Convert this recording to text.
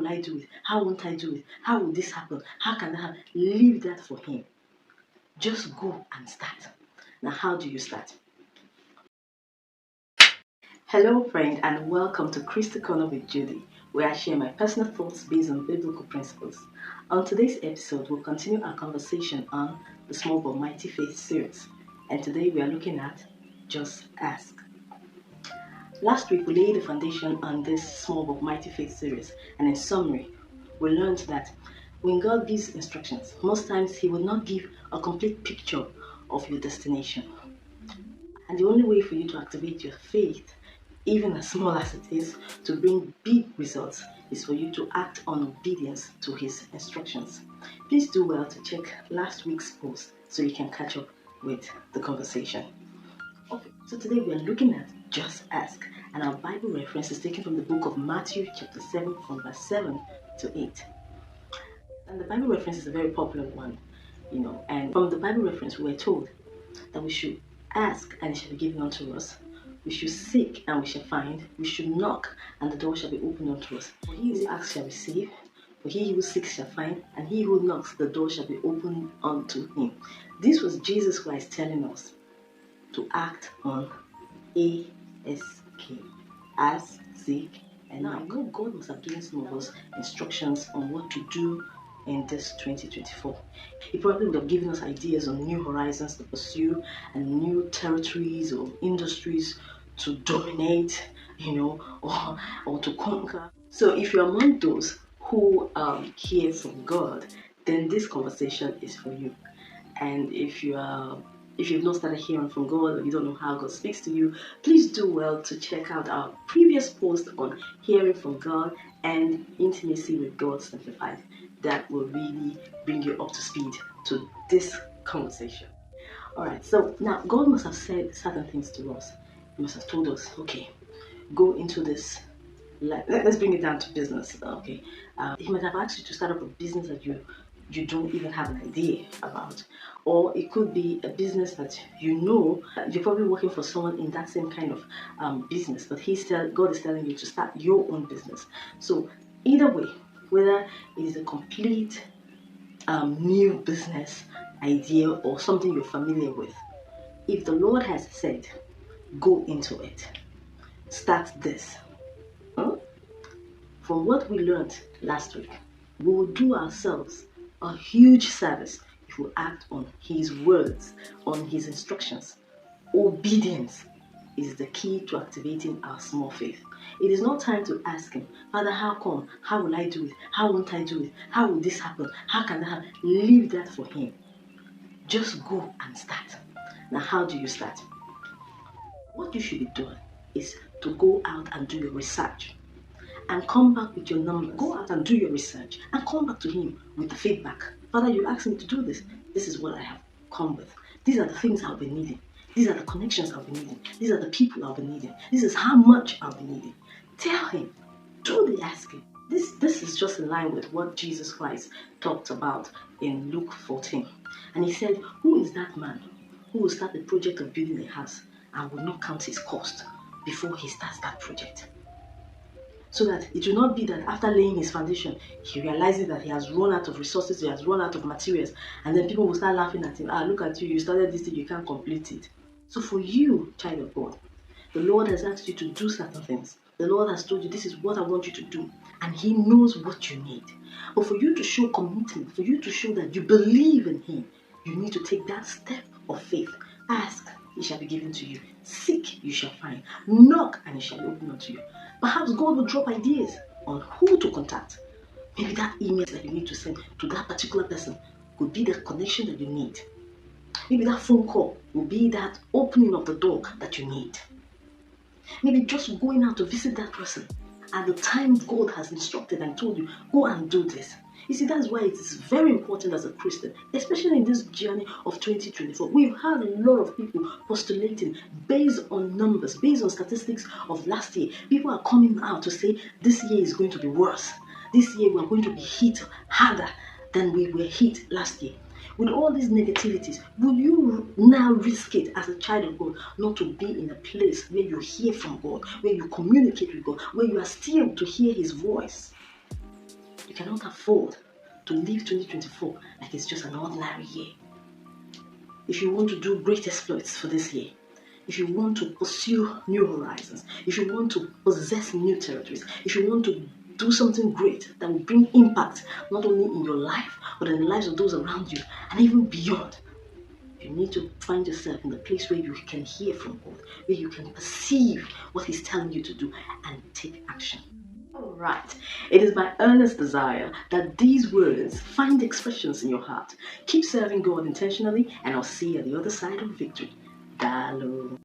will I do it? How won't I do it? How will this happen? How can that happen? Leave that for him. Just go and start. Now, how do you start? Hello, friend, and welcome to Crystal Corner with Judy, where I share my personal thoughts based on biblical principles. On today's episode, we'll continue our conversation on the Small but Mighty Faith series, and today we are looking at Just Ask. Last week, we laid the foundation on this Small but Mighty Faith series, and in summary, we learned that when God gives instructions, most times He will not give a complete picture of your destination. And the only way for you to activate your faith, even as small as it is, to bring big results is for you to act on obedience to His instructions. Please do well to check last week's post so you can catch up with the conversation. Okay, so today we are looking at Just Ask, and our Bible reference is taken from the book of Matthew chapter 7 from verse 7 to 8. And the Bible reference is a very popular one, and from the Bible reference we are told that we should ask and it shall be given unto us. We should seek and we shall find. We should knock and the door shall be opened unto us. For he who asks shall receive. For he who seeks shall find. And he who knocks, the door shall be opened unto him. This was Jesus Christ telling us to act on A.S.K. Ask, seek, and now I know God must have given some of us instructions on what to do in this 2024. He probably would have given us ideas on new horizons to pursue and new territories or industries to dominate, or to conquer. So if you're among those who hear from God, then this conversation is for you. And if you've not started hearing from God or you don't know how God speaks to you, please do well to check out our previous post on hearing from God and intimacy with God simplified. That will really bring you up to speed to this conversation. Alright, so now God must have said certain things to us. He must have told us, okay, go into this. Let's bring it down to business. Okay, He might have asked you to start up a business that you don't even have an idea about, or it could be a business that you're probably working for someone in that same kind of business, but God is telling you to start your own business. So either way, whether it is a complete new business idea or something you're familiar with, if the Lord has said, go into it, start this. From what we learned last week, we will do ourselves a huge service if we act on His words, on His instructions. Obedience is the key to activating our small faith. It is not time to ask Him, Father, how come? How will I do it? How won't I do it? How will this happen? How can that happen? Leave that for Him. Just go and start. Now, how do you start? What you should be doing is to go out and do your research and come back with your numbers. Go out and do your research and come back to Him with the feedback. Father, you asked me to do this. This is what I have come with. These are the things I'll be needing. These are the connections I'll be needing. These are the people I'll be needing. This is how much I'll be needing. Tell Him. Do the asking. This is just in line with what Jesus Christ talked about in Luke 14. And He said, who is that man who will start the project of building a house and will not count his cost before he starts that project? So that it will not be that after laying his foundation, he realizes that he has run out of resources, he has run out of materials, and then people will start laughing at him. Look at you, you started this thing, you can't complete it. So for you, child of God, the Lord has asked you to do certain things. The Lord has told you, this is what I want you to do. And He knows what you need. But for you to show commitment, for you to show that you believe in Him, you need to take that step of faith. Ask, it shall be given to you. Seek, you shall find. Knock, and it shall be opened unto you. Perhaps God will drop ideas on who to contact. Maybe that email that you need to send to that particular person could be the connection that you need. Maybe that phone call will be that opening of the door that you need. Maybe just going out to visit that person at the time God has instructed and told you, go and do this. You see, that's why it is very important as a Christian, especially in this journey of 2024. We've had a lot of people postulating based on numbers, based on statistics of last year. People are coming out to say this year is going to be worse. This year we're going to be hit harder than we were hit last year. With all these negativities, will you now risk it as a child of God not to be in a place where you hear from God, where you communicate with God, where you are still to hear His voice? You cannot afford to live 2024 like it's just an ordinary year. If you want to do great exploits for this year, if you want to pursue new horizons, if you want to possess new territories, if you want to do something great that will bring impact not only in your life, but in the lives of those around you and even beyond, you need to find yourself in the place where you can hear from God, where you can perceive what He's telling you to do and take action. Alright, it is my earnest desire that these words find expressions in your heart. Keep serving God intentionally, and I'll see you at the other side of victory. Dalo.